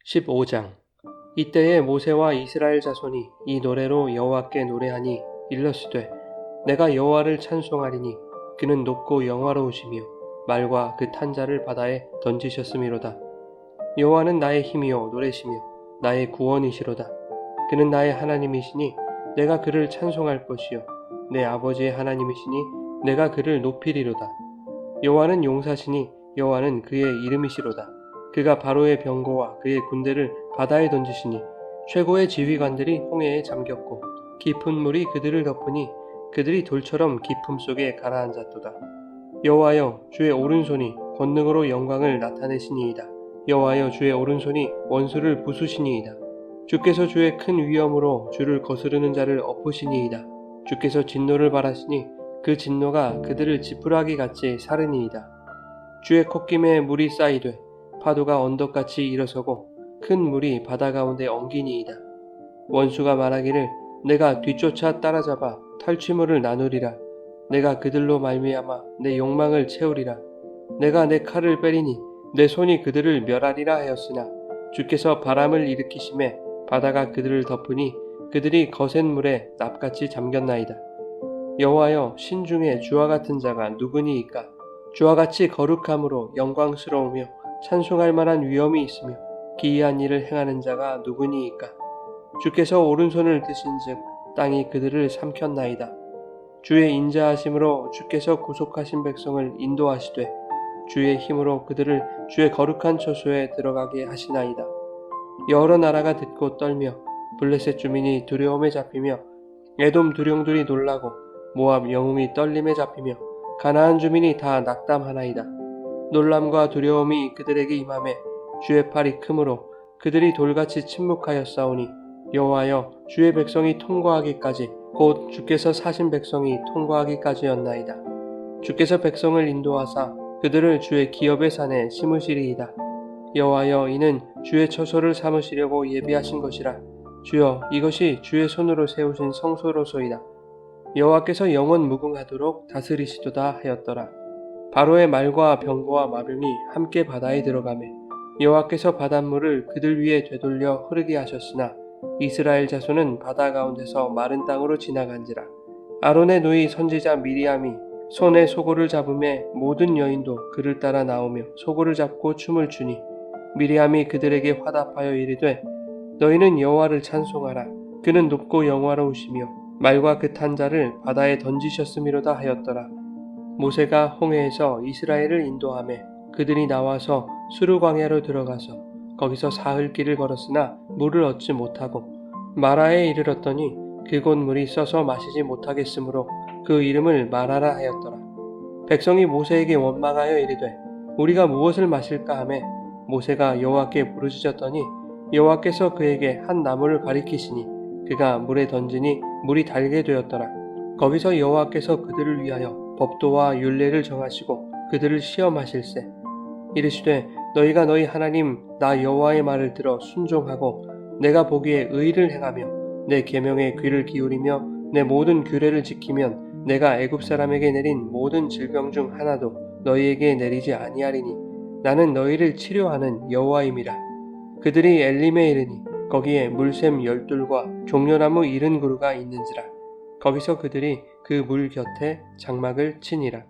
15장. 이때에 모세와 이스라엘 자손이 이 노래로 여호와께 노래하니 일러스되 내가 여호와를 찬송하리니 그는 높고 영화로우시며 말과 그 탄 자를 바다에 던지셨음이로다. 여호와는 나의 힘이요 노래시며 나의 구원이시로다. 그는 나의 하나님이시니 내가 그를 찬송할 것이요 내 아버지의 하나님이시니 내가 그를 높이리로다. 여호와는 용사시니 여호와는 그의 이름이시로다. 그가 바로의 병거와 그의 군대를 바다에 던지시니 최고의 지휘관들이 홍해에 잠겼고 깊은 물이 그들을 덮으니 그들이 돌처럼 깊음 속에 가라앉았도다. 여호와여 주의 오른손이 권능으로 영광을 나타내시니이다. 여호와여 주의 오른손이 원수를 부수시니이다. 주께서 주의 큰 위엄으로 주를 거스르는 자를 엎으시니이다. 주께서 진노를 발하시니 그 진노가 그들을 지푸라기 같이 사르니이다. 주의 콧김에 물이 쌓이되 파도가 언덕같이 일어서고 큰 물이 바다 가운데 엉기니이다. 원수가 말하기를 내가 뒤쫓아 따라잡아 탈취물을 나누리라. 내가 그들로 말미암아 내 욕망을 채우리라. 내가 내 칼을 빼리니 내 손이 그들을 멸하리라 하였으나 주께서 바람을 일으키심에 바다가 그들을 덮으니 그들이 거센 물에 납같이 잠겼나이다. 여호와여 신중에 주와 같은 자가 누구니이까? 주와 같이 거룩함으로 영광스러우며 찬송할 만한 위엄이 있으며 기이한 일을 행하는 자가 누구니이까? 주께서 오른손을 드신즉 땅이 그들을 삼켰나이다. 주의 인자하심으로 주께서 구속하신 백성을 인도하시되 주의 힘으로 그들을 주의 거룩한 처소에 들어가게 하시나이다. 여러 나라가 듣고 떨며 블레셋 주민이 두려움에 잡히며 에돔 두령들이 놀라고 모압 영웅이 떨림에 잡히며 가나안 주민이 다 낙담하나이다. 놀람과 두려움이 그들에게 임하매 주의 팔이 크므로 그들이 돌같이 침묵하였사오니 여호와여 주의 백성이 통과하기까지 곧 주께서 사신 백성이 통과하기까지였나이다. 주께서 백성을 인도하사 그들을 주의 기업의 산에 심으시리이다. 여호와여 이는 주의 처소를 삼으시려고 예비하신 것이라. 주여 이것이 주의 손으로 세우신 성소로소이다. 여호와께서 영원 무궁하도록 다스리시도다 하였더라. 바로의 말과 병거와 마병이 함께 바다에 들어가매 여호와께서 바닷물을 그들 위에 되돌려 흐르게 하셨으나 이스라엘 자손은 바다 가운데서 마른 땅으로 지나간지라. 아론의 누이 선지자 미리암이 손에 소고를 잡음에 모든 여인도 그를 따라 나오며 소고를 잡고 춤을 추니 미리암이 그들에게 화답하여 이르되 너희는 여호와를 찬송하라. 그는 높고 영화로우시며 말과 그 탄 자를 바다에 던지셨음이로다 하였더라. 모세가 홍해에서 이스라엘을 인도하매 그들이 나와서 수르 광야로 들어가서 거기서 사흘 길을 걸었으나 물을 얻지 못하고 마라에 이르렀더니 그곳 물이 써서 마시지 못하겠으므로 그 이름을 마라라 하였더라. 백성이 모세에게 원망하여 이르되 우리가 무엇을 마실까 하매 모세가 여호와께 부르짖었더니 여호와께서 그에게 한 나무를 가리키시니 그가 물에 던지니 물이 달게 되었더라. 거기서 여호와께서 그들을 위하여 법도와 율례를 정하시고 그들을 시험하실세. 이르시되 너희가 너희 하나님 나 여호와의 말을 들어 순종하고 내가 보기에 의를 행하며 내 계명에 귀를 기울이며 내 모든 규례를 지키면 내가 애굽 사람에게 내린 모든 질병 중 하나도 너희에게 내리지 아니하리니 나는 너희를 치료하는 여호와임이라. 그들이 엘림에 이르니 거기에 물샘 12과 종려나무 70그루가 있는지라. 거기서 그들이 그 물 곁에 장막을 치니라.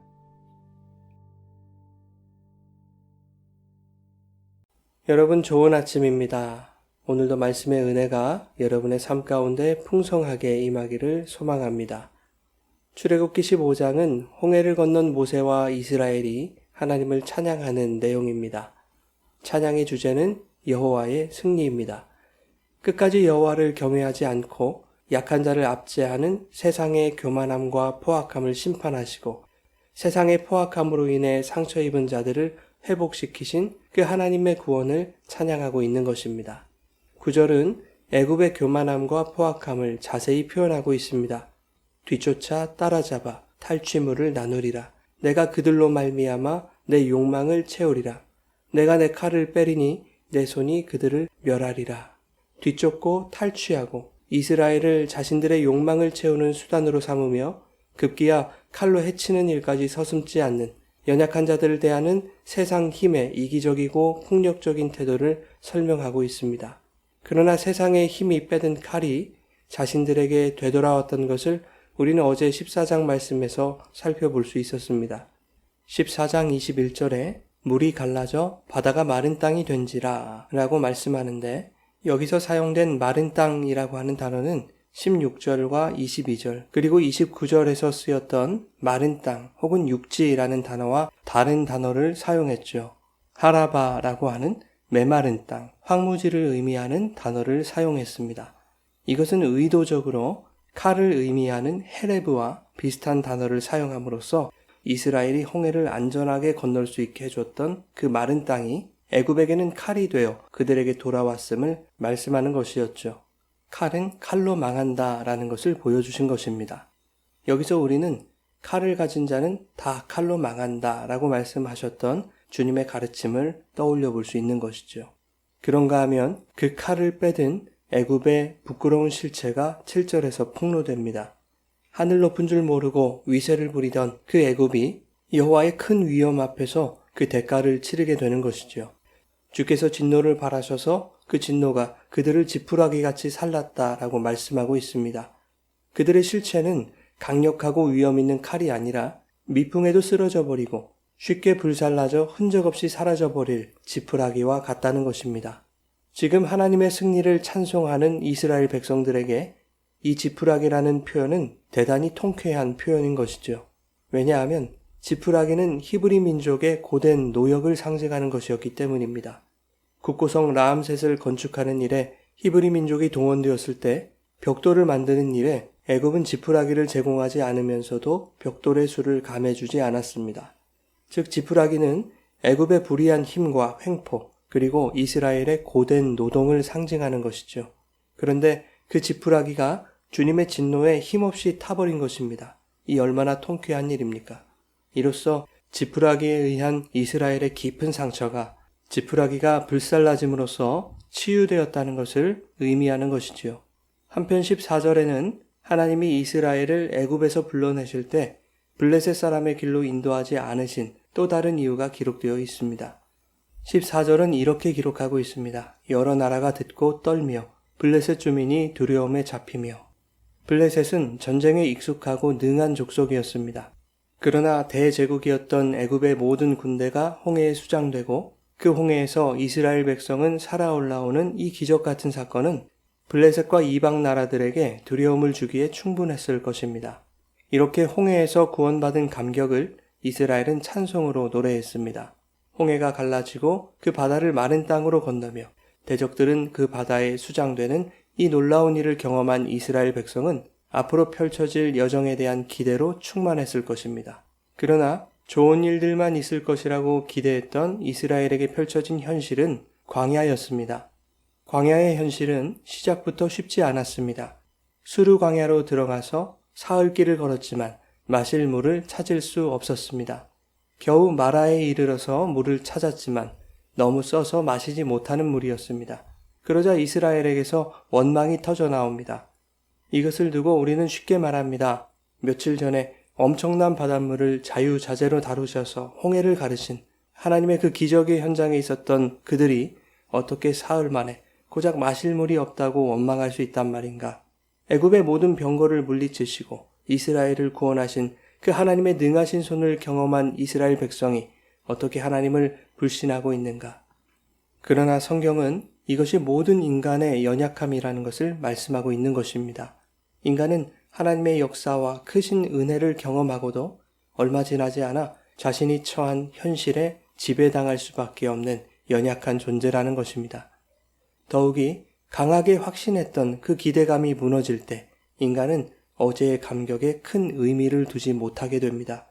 여러분 좋은 아침입니다. 오늘도 말씀의 은혜가 여러분의 삶 가운데 풍성하게 임하기를 소망합니다. 출애굽기 15장은 홍해를 건넌 모세와 이스라엘이 하나님을 찬양하는 내용입니다. 찬양의 주제는 여호와의 승리입니다. 끝까지 여호와를 경외하지 않고 약한 자를 압제하는 세상의 교만함과 포악함을 심판하시고 세상의 포악함으로 인해 상처 입은 자들을 회복시키신 그 하나님의 구원을 찬양하고 있는 것입니다. 9절은 애굽의 교만함과 포악함을 자세히 표현하고 있습니다. 뒤쫓아 따라잡아 탈취물을 나누리라. 내가 그들로 말미암아 내 욕망을 채우리라. 내가 내 칼을 빼리니 내 손이 그들을 멸하리라. 뒤쫓고 탈취하고 이스라엘을 자신들의 욕망을 채우는 수단으로 삼으며 급기야 칼로 해치는 일까지 서슴지 않는 연약한 자들을 대하는 세상 힘의 이기적이고 폭력적인 태도를 설명하고 있습니다. 그러나 세상의 힘이 빼든 칼이 자신들에게 되돌아왔던 것을 우리는 어제 14장 말씀에서 살펴볼 수 있었습니다. 14장 21절에 물이 갈라져 바다가 마른 땅이 된지라 라고 말씀하는데, 여기서 사용된 마른 땅이라고 하는 단어는 16절과 22절 그리고 29절에서 쓰였던 마른 땅 혹은 육지라는 단어와 다른 단어를 사용했죠. 하라바라고 하는 메마른 땅, 황무지를 의미하는 단어를 사용했습니다. 이것은 의도적으로 칼을 의미하는 헤레브와 비슷한 단어를 사용함으로써 이스라엘이 홍해를 안전하게 건널 수 있게 해줬던 그 마른 땅이 애굽에게는 칼이 되어 그들에게 돌아왔음을 말씀하는 것이었죠. 칼은 칼로 망한다라는 것을 보여주신 것입니다. 여기서 우리는 칼을 가진 자는 다 칼로 망한다라고 말씀하셨던 주님의 가르침을 떠올려 볼 수 있는 것이죠. 그런가 하면 그 칼을 빼든 애굽의 부끄러운 실체가 7절에서 폭로됩니다. 하늘 높은 줄 모르고 위세를 부리던 그 애굽이 여호와의 큰 위엄 앞에서 그 대가를 치르게 되는 것이죠. 주께서 진노를 발하셔서 그 진노가 그들을 지푸라기같이 살랐다라고 말씀하고 있습니다. 그들의 실체는 강력하고 위험 있는 칼이 아니라 미풍에도 쓰러져 버리고 쉽게 불살라져 흔적 없이 사라져 버릴 지푸라기와 같다는 것입니다. 지금 하나님의 승리를 찬송하는 이스라엘 백성들에게 이 지푸라기라는 표현은 대단히 통쾌한 표현인 것이죠. 왜냐하면 지푸라기는 히브리 민족의 고된 노역을 상징하는 것이었기 때문입니다. 국고성 라암셋을 건축하는 일에 히브리 민족이 동원되었을 때 벽돌을 만드는 일에 애굽은 지푸라기를 제공하지 않으면서도 벽돌의 수를 감해주지 않았습니다. 즉 지푸라기는 애굽의 불의한 힘과 횡포 그리고 이스라엘의 고된 노동을 상징하는 것이죠. 그런데 그 지푸라기가 주님의 진노에 힘없이 타버린 것입니다. 이 얼마나 통쾌한 일입니까? 이로써 지푸라기에 의한 이스라엘의 깊은 상처가 지푸라기가 불살라짐으로써 치유되었다는 것을 의미하는 것이지요. 한편 14절에는 하나님이 이스라엘을 애굽에서 불러내실 때 블레셋 사람의 길로 인도하지 않으신 또 다른 이유가 기록되어 있습니다. 14절은 이렇게 기록하고 있습니다. 여러 나라가 듣고 떨며 블레셋 주민이 두려움에 잡히며. 블레셋은 전쟁에 익숙하고 능한 족속이었습니다. 그러나 대제국이었던 애굽의 모든 군대가 홍해에 수장되고 그 홍해에서 이스라엘 백성은 살아 올라오는 이 기적 같은 사건은 블레셋과 이방 나라들에게 두려움을 주기에 충분했을 것입니다. 이렇게 홍해에서 구원받은 감격을 이스라엘은 찬송으로 노래했습니다. 홍해가 갈라지고 그 바다를 마른 땅으로 건너며 대적들은 그 바다에 수장되는 이 놀라운 일을 경험한 이스라엘 백성은 앞으로 펼쳐질 여정에 대한 기대로 충만했을 것입니다. 그러나 좋은 일들만 있을 것이라고 기대했던 이스라엘에게 펼쳐진 현실은 광야였습니다. 광야의 현실은 시작부터 쉽지 않았습니다. 수르 광야로 들어가서 사흘 길을 걸었지만 마실 물을 찾을 수 없었습니다. 겨우 마라에 이르러서 물을 찾았지만 너무 써서 마시지 못하는 물이었습니다. 그러자 이스라엘에게서 원망이 터져 나옵니다. 이것을 두고 우리는 쉽게 말합니다. 며칠 전에 엄청난 바닷물을 자유자재로 다루셔서 홍해를 가르신 하나님의 그 기적의 현장에 있었던 그들이 어떻게 사흘 만에 고작 마실 물이 없다고 원망할 수 있단 말인가. 애굽의 모든 병거를 물리치시고 이스라엘을 구원하신 그 하나님의 능하신 손을 경험한 이스라엘 백성이 어떻게 하나님을 불신하고 있는가. 그러나 성경은 이것이 모든 인간의 연약함이라는 것을 말씀하고 있는 것입니다. 인간은 하나님의 역사와 크신 은혜를 경험하고도 얼마 지나지 않아 자신이 처한 현실에 지배당할 수밖에 없는 연약한 존재라는 것입니다. 더욱이 강하게 확신했던 그 기대감이 무너질 때 인간은 어제의 감격에 큰 의미를 두지 못하게 됩니다.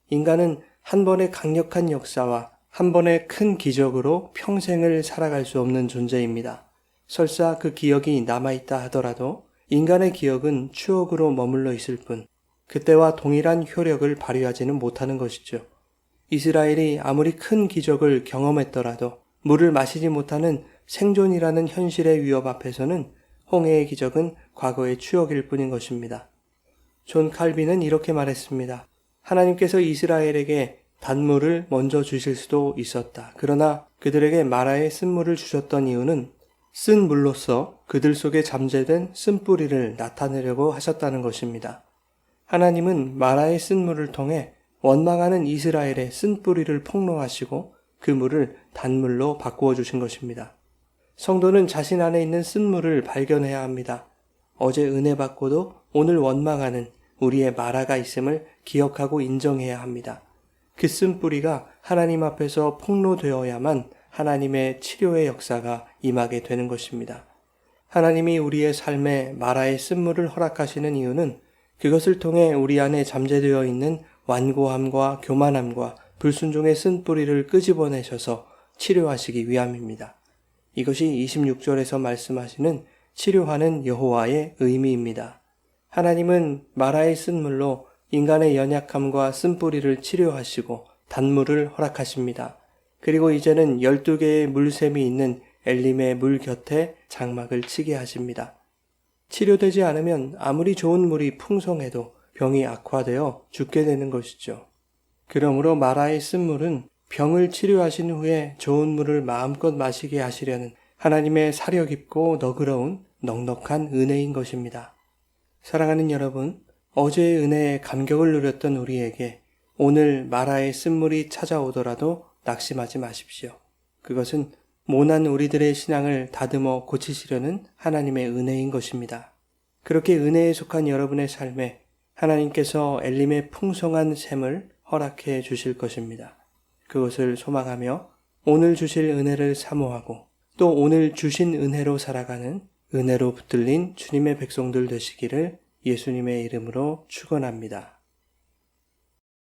인간은 한 번의 강력한 역사와 한 번의 큰 기적으로 평생을 살아갈 수 없는 존재입니다. 설사 그 기억이 남아있다 하더라도 인간의 기억은 추억으로 머물러 있을 뿐 그때와 동일한 효력을 발휘하지는 못하는 것이죠. 이스라엘이 아무리 큰 기적을 경험했더라도 물을 마시지 못하는 생존이라는 현실의 위협 앞에서는 홍해의 기적은 과거의 추억일 뿐인 것입니다. 존 칼빈은 이렇게 말했습니다. 하나님께서 이스라엘에게 단물을 먼저 주실 수도 있었다. 그러나 그들에게 마라의 쓴물을 주셨던 이유는 쓴 물로서 그들 속에 잠재된 쓴뿌리를 나타내려고 하셨다는 것입니다. 하나님은 마라의 쓴물을 통해 원망하는 이스라엘의 쓴뿌리를 폭로하시고 그 물을 단물로 바꾸어 주신 것입니다. 성도는 자신 안에 있는 쓴물을 발견해야 합니다. 어제 은혜 받고도 오늘 원망하는 우리의 마라가 있음을 기억하고 인정해야 합니다. 그 쓴뿌리가 하나님 앞에서 폭로되어야만 하나님의 치료의 역사가 임하게 되는 것입니다. 하나님이 우리의 삶에 마라의 쓴물을 허락하시는 이유는 그것을 통해 우리 안에 잠재되어 있는 완고함과 교만함과 불순종의 쓴뿌리를 끄집어내셔서 치료하시기 위함입니다. 이것이 26절에서 말씀하시는 치료하는 여호와의 의미입니다. 하나님은 마라의 쓴물로 인간의 연약함과 쓴뿌리를 치료하시고 단물을 허락하십니다. 그리고 이제는 12개의 물샘이 있는 엘림의 물 곁에 장막을 치게 하십니다. 치료되지 않으면 아무리 좋은 물이 풍성해도 병이 악화되어 죽게 되는 것이죠. 그러므로 마라의 쓴물은 병을 치료하신 후에 좋은 물을 마음껏 마시게 하시려는 하나님의 사려 깊고 너그러운 넉넉한 은혜인 것입니다. 사랑하는 여러분, 어제의 은혜에 감격을 누렸던 우리에게 오늘 마라의 쓴물이 찾아오더라도 낙심하지 마십시오. 그것은 모난 우리들의 신앙을 다듬어 고치시려는 하나님의 은혜인 것입니다. 그렇게 은혜에 속한 여러분의 삶에 하나님께서 엘림의 풍성한 샘을 허락해 주실 것입니다. 그것을 소망하며 오늘 주실 은혜를 사모하고 또 오늘 주신 은혜로 살아가는 은혜로 붙들린 주님의 백성들 되시기를 예수님의 이름으로 축원합니다.